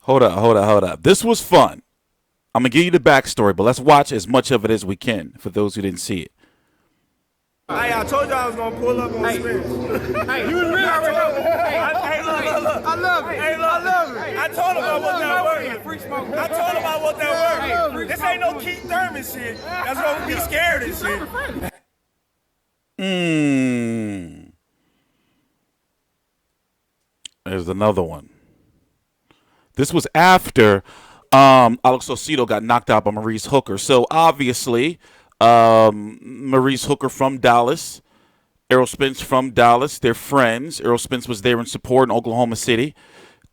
Hold up. This was fun. I'm going to give you the backstory, but let's watch as much of it as we can for those who didn't see it. Hey, I told you I was going to pull up on Spence. Hey, you was really already know. Hey, look. I love it. Hey, look. I love it. I told him I want that word. Free smoke. I told him I want that word. This ain't no Keith Thurman shit. That's going to be scared and shit. There's another one. This was after Josesito got knocked out by Maurice Hooker. So obviously, Maurice Hooker from Dallas, Errol Spence from Dallas, they're friends. Errol Spence was there in support in Oklahoma City.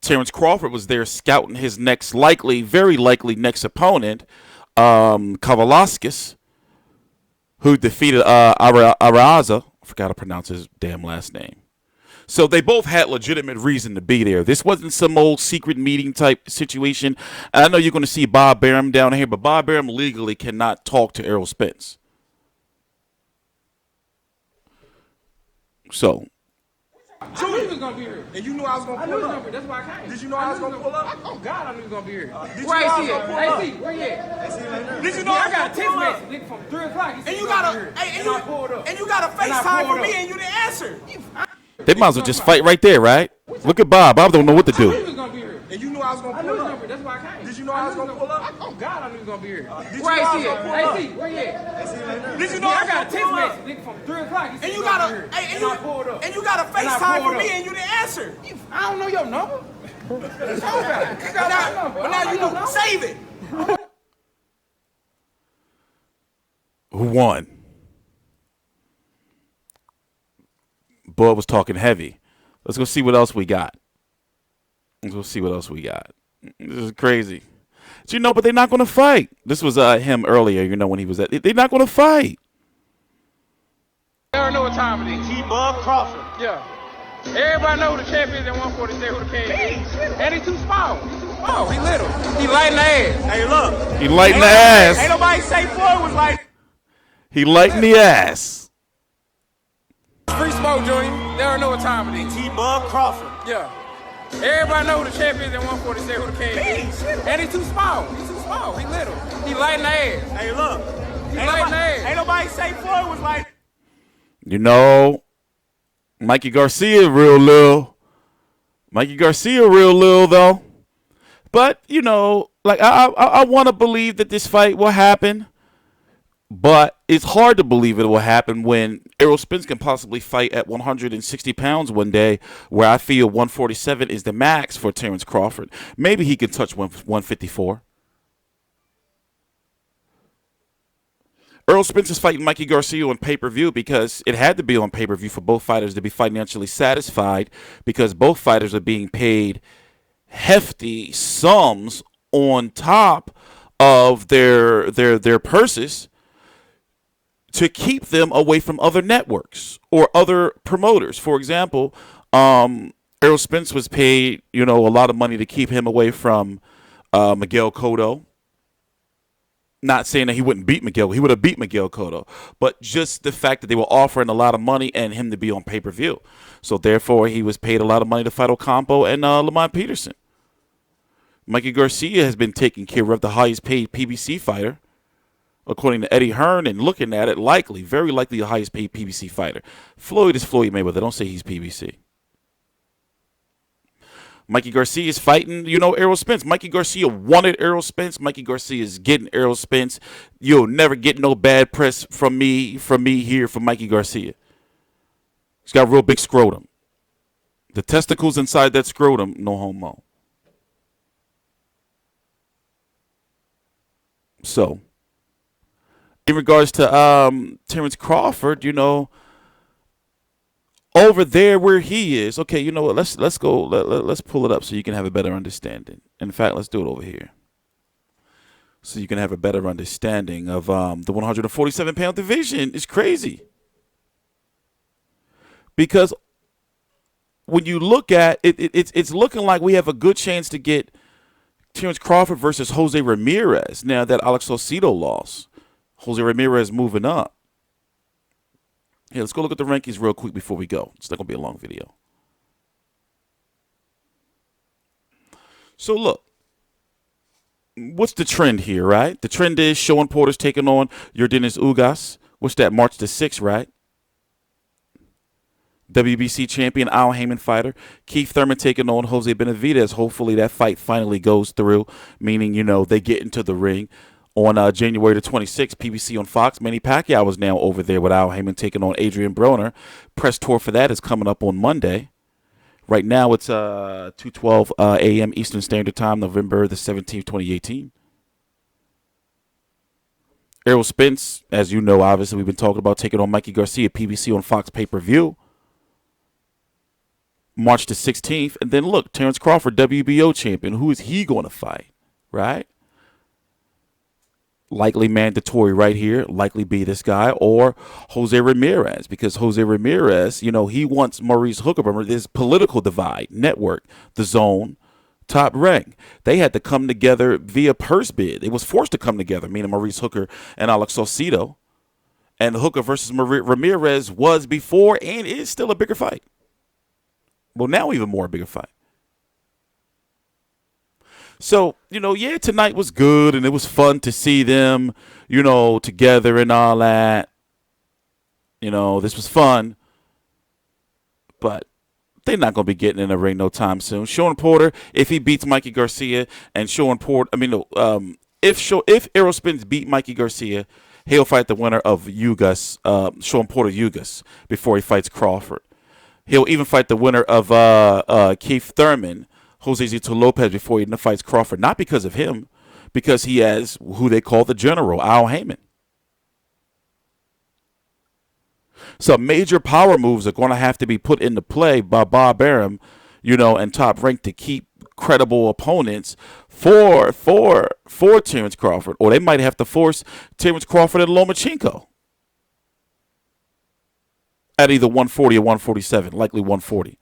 Terrence Crawford was there scouting his very likely next opponent, Kavalauskas, who defeated Araza. I forgot to pronounce his damn last name. So they both had legitimate reason to be there. This wasn't some old secret meeting type situation. And I know you're going to see Bob Barum down here, but Bob Barum legally cannot talk to Errol Spence. So. I knew he was gonna be here. And you knew I was going to pull up. That's why I came. Did you know I was going to pull up? Oh, God, I knew he was gonna be here. Did you Where know I is was he gonna pull at? up? AC, where he at? Did you know I I got a was text going to pull up? message, nigga, from 3 o'clock. And you got a FaceTime for me and you didn't answer. They might as well just fight right there, right? Look at Bob. Bob don't know what to I knew he do. was gonna be here. And you knew I was going to pull up. That's why I came. Did you know I was going to pull up? Oh, God, I knew he was gonna be here. Did you Where know I is was he gonna pull up? at? AC, where he at? Did you know I I got a was text going to pull up? message, nigga, from 3 o'clock. And you got a FaceTime for me and you didn't answer. I don't know your number. But now you know. Save it. Who won? Bud was talking heavy. Let's go see what else we got. This is crazy. But they're not going to fight. This was him earlier, when he was at. They're not going to fight. They already know what time it is. T-Bug Crawford. Yeah. Everybody know who the champ is at 147, who the king is. And he's too small. He little. He light in the ass. Hey, look. He light in the ass. Ain't nobody say Floyd was like. He light in the ass. Free smoke, Junior. They already know what time it is. T-Bug Crawford. Yeah. Everybody know who the champ is at 147, who the king is. And he's too small. He little. He light in the ass. Hey, look. Ain't nobody say Floyd was like. Mikey Garcia real little. Though. But, I want to believe that this fight will happen. But it's hard to believe it will happen when Errol Spence can possibly fight at 160 pounds one day, where I feel 147 is the max for Terrence Crawford. Maybe he can touch 154. Errol Spence is fighting Mikey Garcia on pay-per-view because it had to be on pay-per-view for both fighters to be financially satisfied, because both fighters are being paid hefty sums on top of their purses to keep them away from other networks or other promoters. For example, Errol Spence was paid, a lot of money to keep him away from Miguel Cotto. Not saying that he wouldn't beat Miguel. He would have beat Miguel Cotto. But just the fact that they were offering a lot of money and him to be on pay-per-view. So, therefore, he was paid a lot of money to fight Ocampo and Lamont Peterson. Mikey Garcia has been taken care of, the highest-paid PBC fighter. According to Eddie Hearn, and looking at it, very likely the highest-paid PBC fighter. Floyd is Floyd Mayweather. Don't say he's PBC. Mikey Garcia is fighting, Errol Spence. Mikey Garcia wanted Errol Spence. Mikey Garcia is getting Errol Spence. You'll never get no bad press from me here for Mikey Garcia. He's got a real big scrotum. The testicles inside that scrotum, no homo. So, in regards to Terrence Crawford, over there where he is, okay, you know what? Let's go. Let's pull it up so you can have a better understanding. In fact, let's do it over here, so you can have a better understanding of the 147-pound division. It's crazy because when you look at it, it's looking like we have a good chance to get Terrence Crawford versus Jose Ramirez. Now that Josesito lost, Jose Ramirez moving up. Yeah, let's go look at the rankings real quick before we go. It's not going to be a long video. So, look. what's the trend here, right? The trend is Sean Porter's taking on Yordenis Ugas. What's that? March the 6th, right? WBC champion Al Heyman fighter. Keith Thurman taking on Jose Benavidez. Hopefully that fight finally goes through, meaning, they get into the ring. On January the 26th, PBC on Fox. Manny Pacquiao was now over there with Al Heyman taking on Adrian Broner. Press tour for that is coming up on Monday. Right now it's 2:12 a.m. Eastern Standard Time, November the 17th, 2018. Errol Spence, as you know, obviously we've been talking about taking on Mikey Garcia, PBC on Fox pay-per-view. March the 16th. And then look, Terrence Crawford, WBO champion. Who is he going to fight, right? Likely mandatory right here, likely be this guy, or Jose Ramirez, because Jose Ramirez, he wants Maurice Hooker. Remember, this political divide, network, the zone, Top Rank. They had to come together via purse bid. It was forced to come together, meaning Maurice Hooker and Alex Josesito. And Hooker versus Ramirez was before and is still a bigger fight. Well, now even more a bigger fight. So, tonight was good, and it was fun to see them, together and all that. This was fun. But they're not going to be getting in the ring no time soon. Sean Porter, if he beats Mikey Garcia, and Sean Porter, if Errol Spence beat Mikey Garcia, he'll fight the winner of Ugas, Sean Porter Ugas, before he fights Crawford. He'll even fight the winner of Keith Thurman, Josesito Lopez, before he fights Crawford. Not because of him, because he has who they call the general, Al Heyman. So major power moves are going to have to be put into play by Bob Arum, and Top Rank to keep credible opponents for Terrence Crawford. Or they might have to force Terrence Crawford and Lomachenko at either 140 or 147, likely 140.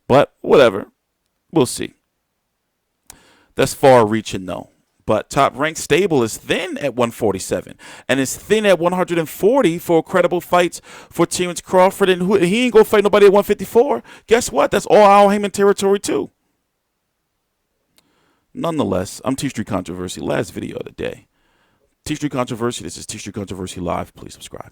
But whatever. We'll see. That's far-reaching, though. But Top Rank stable is thin at 147, and it's thin at 140 for credible fights for Terrence Crawford, and he ain't gonna fight nobody at 154. Guess what? That's all Al Heyman territory too. Nonetheless, I'm TstreeT Controversy. Last video of the day. TstreeT Controversy. This is TstreeT Controversy Live. Please subscribe.